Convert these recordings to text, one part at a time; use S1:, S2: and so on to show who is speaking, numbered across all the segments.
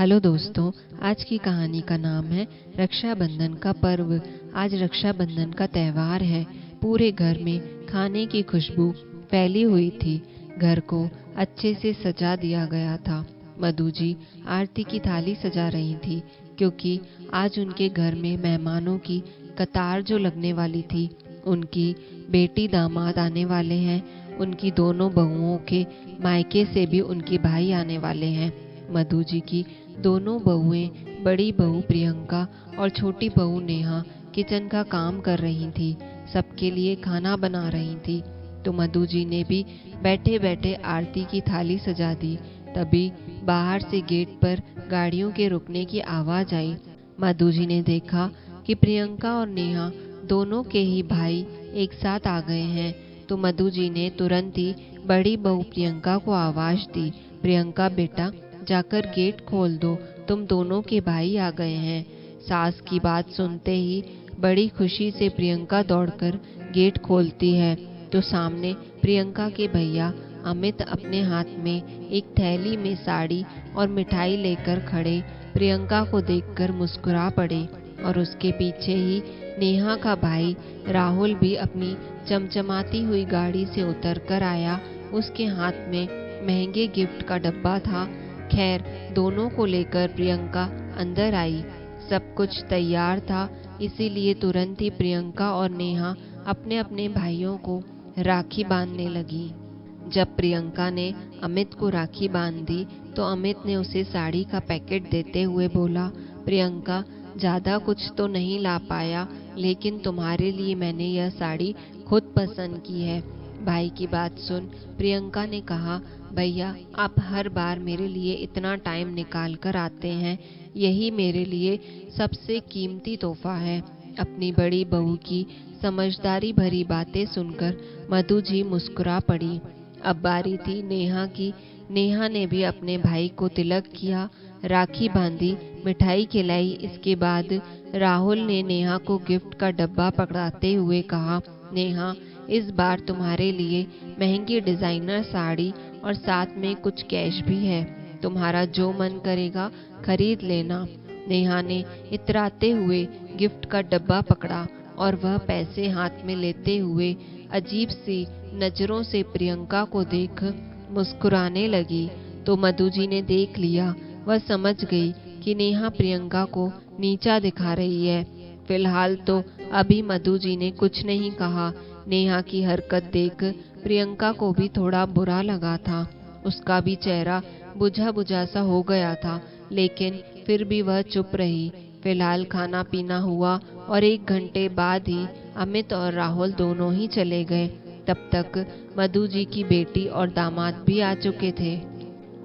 S1: Hello दोस्तों, आज की कहानी का नाम है रक्षाबंधन का पर्व। आज रक्षाबंधन का त्यौहार है। पूरे घर में खाने की खुशबू फैली हुई थी। घर को अच्छे से सजा दिया गया था। मधु जी आरती की थाली सजा रही थी, क्योंकि आज उनके घर में मेहमानों की कतार जो लगने वाली थी। उनकी बेटी दामाद आने वाले हैं। उनकी दोनों बहुओं के मायके से भी उनके भाई आने वाले हैं। मधु जी की दोनों बहुएं, बड़ी बहू प्रियंका और छोटी बहू नेहा किचन का काम कर रही थी। सबके लिए खाना बना रही थी। तो मधु जी ने भी बैठे बैठे आरती की थाली सजा दी। तभी बाहर से गेट पर गाड़ियों के रुकने की आवाज आई। मधु जी ने देखा कि प्रियंका और नेहा दोनों के ही भाई एक साथ आ गए हैं। तो मधु जी ने तुरंत ही बड़ी बहू प्रियंका को आवाज दी, प्रियंका बेटा, जाकर गेट खोल दो, तुम दोनों के भाई आ गए हैं। सास की बात सुनते ही बड़ी खुशी से प्रियंका दौड़कर गेट खोलती है, तो सामने प्रियंका के भैया अमित अपने हाथ में एक थैली में साड़ी और मिठाई लेकर खड़े प्रियंका को देखकर मुस्कुरा पड़े। और उसके पीछे ही नेहा का भाई राहुल भी अपनी चमचमाती हुई गाड़ी से उतरकर आया। उसके हाथ में महंगे गिफ्ट का डब्बा था। खैर, दोनों को लेकर प्रियंका अंदर आई। सब कुछ तैयार था, इसीलिए तुरंत ही प्रियंका और नेहा अपने अपने भाइयों को राखी बांधने लगी। जब प्रियंका ने अमित को राखी बांध दी, तो अमित ने उसे साड़ी का पैकेट देते हुए बोला, प्रियंका, ज्यादा कुछ तो नहीं ला पाया, लेकिन तुम्हारे लिए मैंने यह साड़ी खुद पसंद की है। भाई की बात सुन प्रियंका ने कहा, भैया, आप हर बार मेरे लिए इतना टाइम निकाल कर आते हैं, यही मेरे लिए सबसे कीमती तोहफा है। अपनी बड़ी बहू की समझदारी भरी बातें सुनकर मधु जी मुस्कुरा पड़ी। अब बारी थी नेहा की। नेहा ने भी अपने भाई को तिलक किया, राखी बांधी, मिठाई खिलाई। इसके बाद राहुल ने नेहा को गिफ्ट का डब्बा पकड़ाते हुए कहा, नेहा, इस बार तुम्हारे लिए महंगी डिजाइनर साड़ी और साथ में कुछ कैश भी है। तुम्हारा जो मन करेगा खरीद लेना। नेहा ने इतराते हुए गिफ्ट का डब्बा पकड़ा और वह पैसे हाथ में लेते हुए अजीब सी नजरों से प्रियंका को देख मुस्कुराने लगी। तो मधु जी ने देख लिया। वह समझ गई कि नेहा प्रियंका को नीचा दिखा रही है। फिलहाल तो अभी मधु जी ने कुछ नहीं कहा। नेहा की हरकत देख प्रियंका को भी थोड़ा बुरा लगा था। उसका भी चेहरा बुझा बुझा सा हो गया था, लेकिन फिर भी वह चुप रही। फिलहाल खाना पीना हुआ और 1 घंटे बाद ही अमित और राहुल दोनों ही चले गए। तब तक मधु जी की बेटी और दामाद भी आ चुके थे।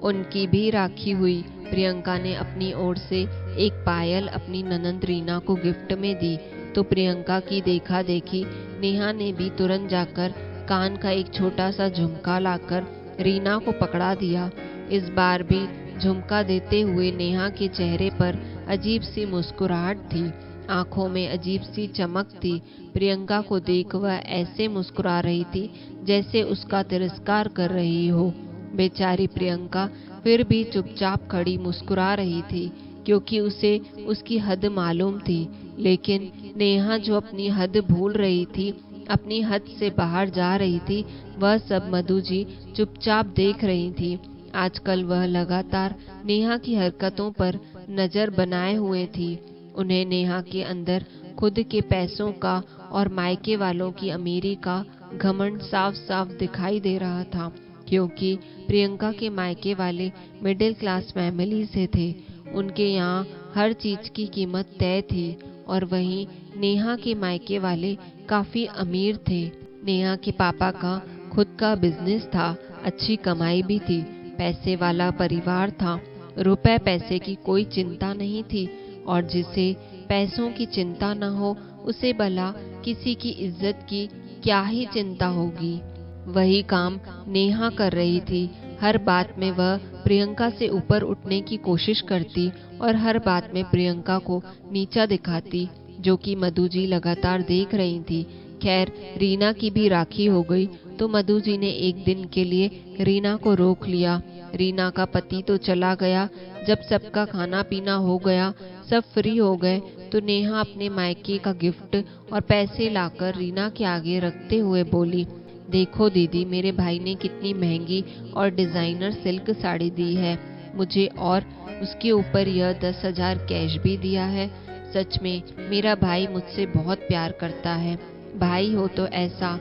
S1: उनकी भी राखी हुई। प्रियंका ने अपनी ओर से एक पायल अपनी ननंद रीना को गिफ्ट में दी, तो प्रियंका की देखा देखी नेहा ने भी तुरंत जाकर कान का एक छोटा सा झुमका लाकर रीना को पकड़ा दिया। इस बार भी झुमका देते हुए नेहा के चेहरे पर अजीब सी मुस्कुराहट थी, आंखों में अजीब सी चमक थी। प्रियंका को देख वह ऐसे मुस्कुरा रही थी जैसे उसका तिरस्कार कर रही हो। बेचारी प्रियंका फिर भी चुपचाप खड़ी मुस्कुरा रही थी, क्योंकि उसे उसकी हद मालूम थी। लेकिन नेहा जो अपनी हद भूल रही थी, अपनी हद से बाहर जा रही थी, वह सब मधु जी चुपचाप देख रही थी। आजकल वह लगातार नेहा की हरकतों पर नजर बनाए हुए थी। उन्हें नेहा के अंदर खुद के पैसों का और मायके वालों की अमीरी का घमंड साफ साफ दिखाई दे रहा था, क्योंकि प्रियंका के मायके वाले मिडिल क्लास फैमिली से थे। उनके यहाँ हर चीज की कीमत तय थी, और वहीं नेहा के मायके वाले काफी अमीर थे। नेहा के पापा का खुद का बिजनेस था, अच्छी कमाई भी थी, पैसे वाला परिवार था। रुपए पैसे की कोई चिंता नहीं थी, और जिसे पैसों की चिंता न हो, उसे भला किसी की इज्जत की क्या ही चिंता होगी। वही काम नेहा कर रही थी। हर बात में वह प्रियंका से ऊपर उठने की कोशिश करती और हर बात में प्रियंका को नीचा दिखाती, जो कि मधु जी लगातार देख रही थी। खैर, रीना की भी राखी हो गई। तो मधु जी ने एक दिन के लिए रीना को रोक लिया। रीना का पति तो चला गया। जब सबका खाना पीना हो गया, सब फ्री हो गए, तो नेहा अपने मायके का गिफ्ट और पैसे लाकर रीना के आगे रखते हुए बोली, देखो दीदी, मेरे भाई ने कितनी महंगी और डिजाइनर सिल्क साड़ी दी है मुझे, और उसके ऊपर यह 10,000 कैश भी दिया है। सच में मेरा भाई मुझसे बहुत प्यार करता है। भाई हो तो ऐसा।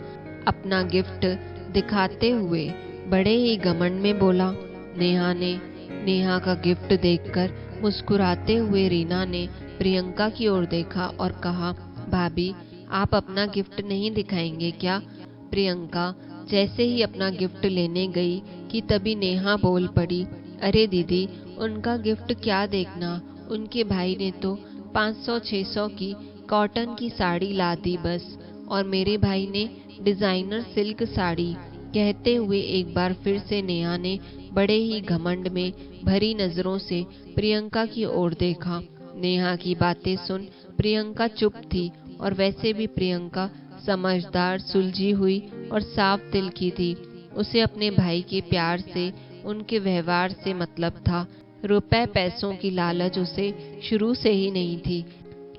S1: अपना गिफ्ट दिखाते हुए बड़े ही घमंड में बोला। नेहा का गिफ्ट देखकर मुस्कुराते हुए रीना ने प्रियंका की ओर देखा और कहा, भाभी, आप अपना गिफ्ट नहीं दिखाएंगे क्या? प्रियंका जैसे ही अपना गिफ्ट लेने गई कि तभी नेहा बोल पड़ी, अरे दीदी, उनका गिफ्ट क्या देखना, उनके भाई ने तो 500-600 की कॉटन की साड़ी ला दी बस, और मेरे भाई ने डिजाइनर सिल्क साड़ी। कहते हुए एक बार फिर से नेहा ने बड़े ही घमंड में भरी नजरों से प्रियंका की ओर देखा। नेहा की बातें सुन प्रियंका चुप थी, और वैसे भी प्रियंका समझदार, सुलझी हुई और साफ दिल की थी। उसे अपने भाई के प्यार से, उनके व्यवहार से मतलब था। रुपए पैसों की लालच उसे शुरू से ही नहीं थी।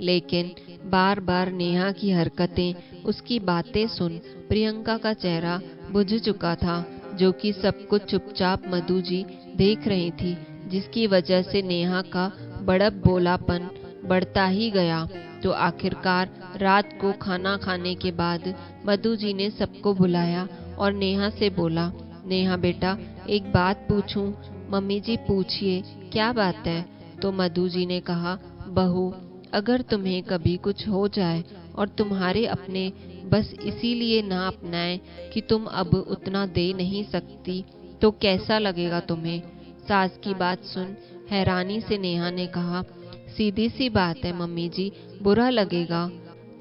S1: लेकिन बार बार नेहा की हरकतें, उसकी बातें सुन प्रियंका का चेहरा बुझ चुका था, जो कि सब कुछ चुपचाप मधु जी देख रही थी, जिसकी वजह से नेहा का बड़ब बोलापन बढ़ता ही गया। तो आखिरकार रात को खाना खाने के बाद मधु जी ने सबको बुलाया और नेहा से बोला, नेहा बेटा, एक बात पूछूं? मम्मी जी पूछिए, क्या बात है? तो मधु जी ने कहा, बहू, अगर तुम्हें कभी कुछ हो जाए और तुम्हारे अपने बस इसीलिए ना अपनाए कि तुम अब उतना दे नहीं सकती, तो कैसा लगेगा तुम्हें? सास की बात सुन हैरानी से नेहा ने कहा, सीधी सी बात है मम्मी जी, बुरा लगेगा।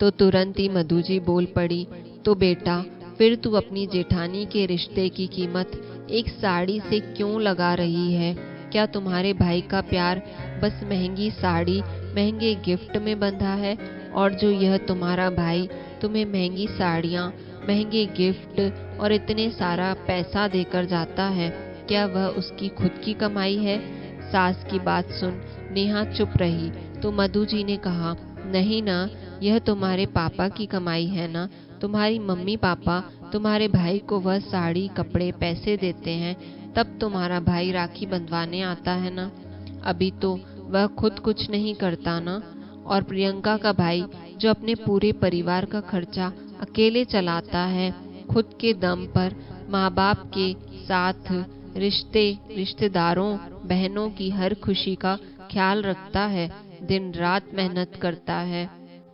S1: तो तुरंत ही मधु जी बोल पड़ी, तो बेटा, फिर तू अपनी जेठानी के रिश्ते की कीमत एक साड़ी से क्यों लगा रही है? क्या तुम्हारे भाई का प्यार बस महंगी साड़ी, महंगे गिफ्ट में बंधा है? और जो यह तुम्हारा भाई तुम्हें महंगी साड़ियाँ, महंगे गिफ्ट और इतने सारा पैसा देकर जाता है, क्या वह उसकी खुद की कमाई है? सास की बात सुन नेहा चुप रही। तो मधु जी ने कहा, नहीं ना, यह तुम्हारे पापा की कमाई है ना। तुम्हारी मम्मी पापा तुम्हारे भाई को वह साड़ी, कपड़े, पैसे देते हैं, तब तुम्हारा भाई राखी बंधवाने आता है ना। अभी तो वह खुद कुछ नहीं करता ना। और प्रियंका का भाई, जो अपने पूरे परिवार का खर्चा अकेले चलाता है, खुद के दम पर माँ बाप के साथ रिश्तेदारों, बहनों की हर खुशी का ख्याल रखता है, दिन रात मेहनत करता है।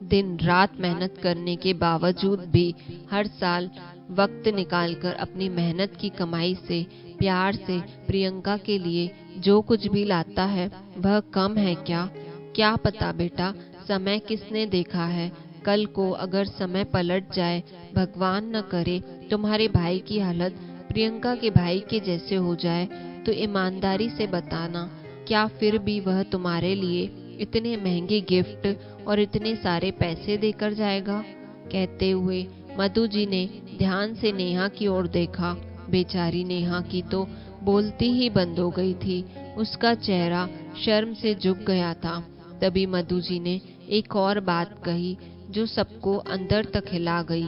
S1: दिन रात मेहनत करने के बावजूद भी हर साल वक्त निकालकर अपनी मेहनत की कमाई से, प्यार से प्रियंका के लिए जो कुछ भी लाता है, वह कम है क्या? क्या पता बेटा, समय किसने देखा है, कल को अगर समय पलट जाए, भगवान न करे, तुम्हारे भाई की हालत प्रियंका के भाई के जैसे हो जाए, तो ईमानदारी से बताना, क्या फिर भी वह तुम्हारे लिए इतने महंगे गिफ्ट और इतने सारे पैसे देकर जाएगा? कहते हुए मधु जी ने ध्यान से नेहा की ओर देखा। बेचारी नेहा की तो बोलती ही बंद हो गई थी, उसका चेहरा शर्म से झुक गया था। तभी मधु जी ने एक और बात कही जो सबको अंदर तक हिला गई,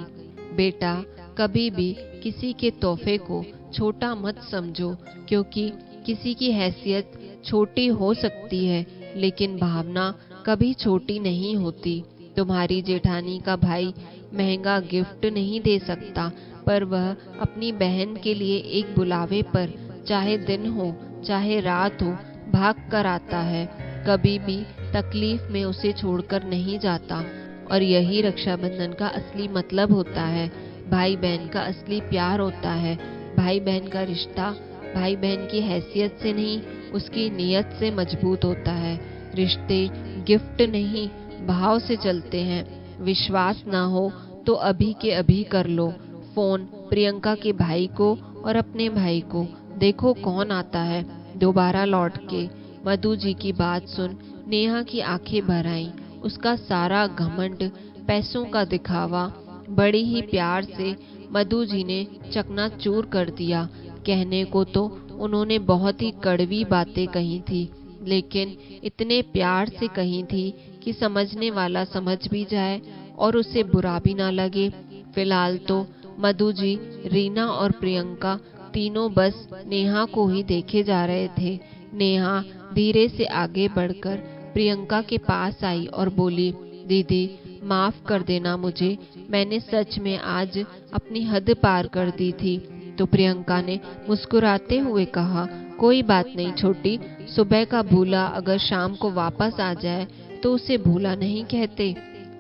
S1: बेटा, कभी भी किसी के तोहफे को छोटा मत समझो, क्योंकि किसी की हैसियत छोटी हो सकती है, लेकिन भावना कभी छोटी नहीं होती। तुम्हारी जेठानी का भाई महंगा गिफ्ट नहीं दे सकता, पर वह अपनी बहन के लिए एक बुलावे पर, चाहे दिन हो चाहे रात हो, भाग कर आता है। कभी भी तकलीफ में उसे छोड़कर नहीं जाता। और यही रक्षाबंधन का असली मतलब होता है। भाई बहन का असली प्यार होता है। भाई बहन का रिश्ता भाई बहन की हैसियत से नहीं, उसकी नीयत से मजबूत होता है। रिश्ते गिफ्ट नहीं, भाव से चलते हैं। विश्वास ना हो तो अभी के अभी कर लो फोन प्रियंका के भाई को और अपने भाई को, देखो कौन आता है दोबारा लौट के। मधु जी की बात सुन नेहा की आंखें भर आईं। उसका सारा घमंड, पैसों का दिखावा बड़ी ही प्यार से मधु जी ने चकनाचूर कर दिया। कहने को तो उन्होंने बहुत ही कड़वी बातें कही थी, लेकिन इतने प्यार से कही थी कि समझने वाला समझ भी जाए और उसे बुरा भी ना लगे। फिलहाल तो मधु जी, रीना और प्रियंका तीनों बस नेहा को ही देखे जा रहे थे। नेहा धीरे से आगे बढ़कर प्रियंका के पास आई और बोली, दीदी माफ कर देना मुझे, मैंने सच में आज अपनी हद पार कर दी थी। तो प्रियंका ने मुस्कुराते हुए कहा, कोई बात नहीं छोटी, सुबह का भूला अगर शाम को वापस आ जाए तो उसे भूला नहीं कहते।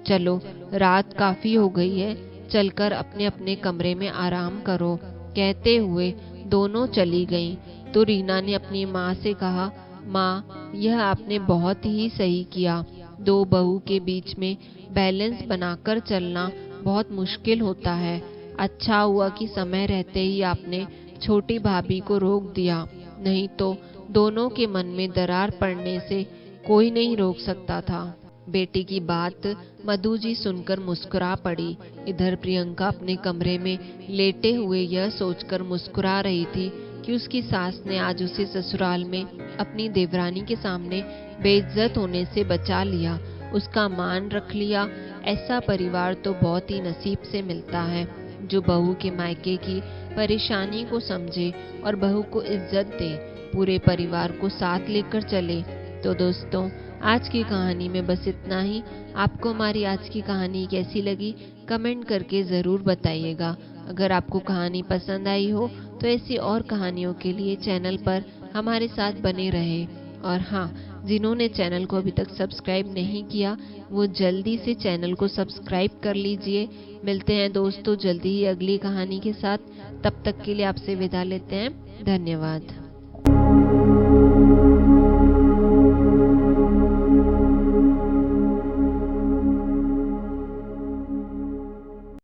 S1: चलो रात काफी हो गई है, चलकर अपने अपने कमरे में आराम करो। कहते हुए दोनों चली गईं। तो रीना ने अपनी माँ से कहा, माँ यह आपने बहुत ही सही किया। दो बहू के बीच में बैलेंस बनाकर चलना बहुत मुश्किल होता है। अच्छा हुआ कि समय रहते ही आपने छोटी भाभी को रोक दिया, नहीं तो दोनों के मन में दरार पड़ने से कोई नहीं रोक सकता था। बेटी की बात मधु जी सुनकर मुस्कुरा पड़ी। इधर प्रियंका अपने कमरे में लेटे हुए यह सोचकर मुस्कुरा रही थी कि उसकी सास ने आज उसे ससुराल में अपनी देवरानी के सामने बेइज्जत होने से बचा लिया, उसका मान रख लिया। ऐसा परिवार तो बहुत ही नसीब से मिलता है, जो बहू के मायके की परेशानी को समझे और बहू को इज्जत दे, पूरे परिवार को साथ लेकर चले। तो दोस्तों, आज की कहानी में बस इतना ही। आपको हमारी आज की कहानी कैसी लगी कमेंट करके ज़रूर बताइएगा। अगर आपको कहानी पसंद आई हो तो ऐसी और कहानियों के लिए चैनल पर हमारे साथ बने रहें। और हाँ, जिन्होंने चैनल को अभी तक सब्सक्राइब नहीं किया वो जल्दी से चैनल को सब्सक्राइब कर लीजिए। मिलते हैं दोस्तों जल्दी ही अगली कहानी के साथ। तब तक के लिए आपसे विदा लेते हैं। धन्यवाद।